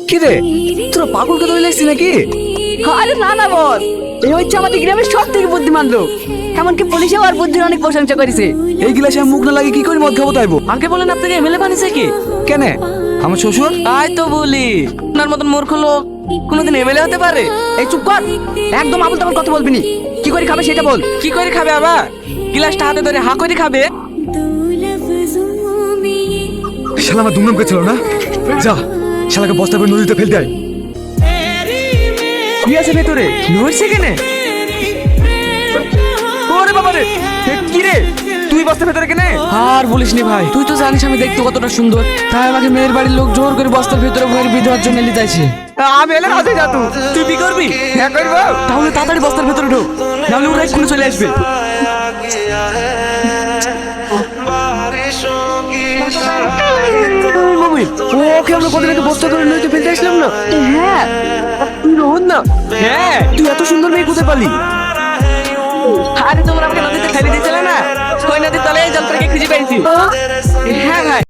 কি রে, তোরা পাগলকে ধরে লাগছিস নাকি? আরে না না বল, এই হচ্ছে আমাদের গ্রামের সব থেকে বুদ্ধিমান লোক। এমনকি পুলিশেও আর বুদ্ধির অনেক প্রশংসা করেছে। এই গিলাসে মুখ না লাগে কি করে মদ খাবো তাইবো? আগে বলেন আপনাকে এমএলএ বানিয়েছে কি? কেন, আমার শ্বশুর? তাই তো বলি, আপনার মতন মূর্খ লোক কোনোদিন এমএলএ হতে পারে? এই চুপ কর, একদম আবল তাবল কথা বলবি নি। কি করে খাবে সেটা বল। কি করে খাবে আবার? গ্লাসটা হাতে ধরে হা করে খাবে। শালা আমার দুমনাম করেছিল না? যা, শালাকে বস্তা করে নদীতে ফেলতে আয়। কি আছে ভেতরে? নড়ছে কেনে? ওরে বাবা রে, কি রে, তুই বস্তার ভেতরে কেনে? আর বলিস নি ভাই, তুই তো জানিস আমি দেখতে কতটা সুন্দর, তাই আমাকে মেয়ের বাড়ির লোক জোর করে বস্তার ভেতরে ভয়ের বিধবার জন্য নিয়ে যাচ্ছে। আমি এলে রাতে যা তুই বি করবি? হ্যাঁ করবো। তাহলে তাড়াতাড়ি বস্তার ভেতরে ঢোক, নাহলে ওরা এক্ষুনি চলে আসবে। ওকে আমরা কদিন আগে বস্তা করে নদীতে ফেলতে আসলাম না? হ্যাঁ, তুই রোহন না? হ্যাঁ, তুই এত সুন্দর মেয়ে কোথায় পালি? আরে তোমরা আমাকে নদীতে ফেলে দিয়েছিলে না, ওই নদীর তলায় জল থেকে খুঁজে পেয়েছি। হ্যাঁ ভাই।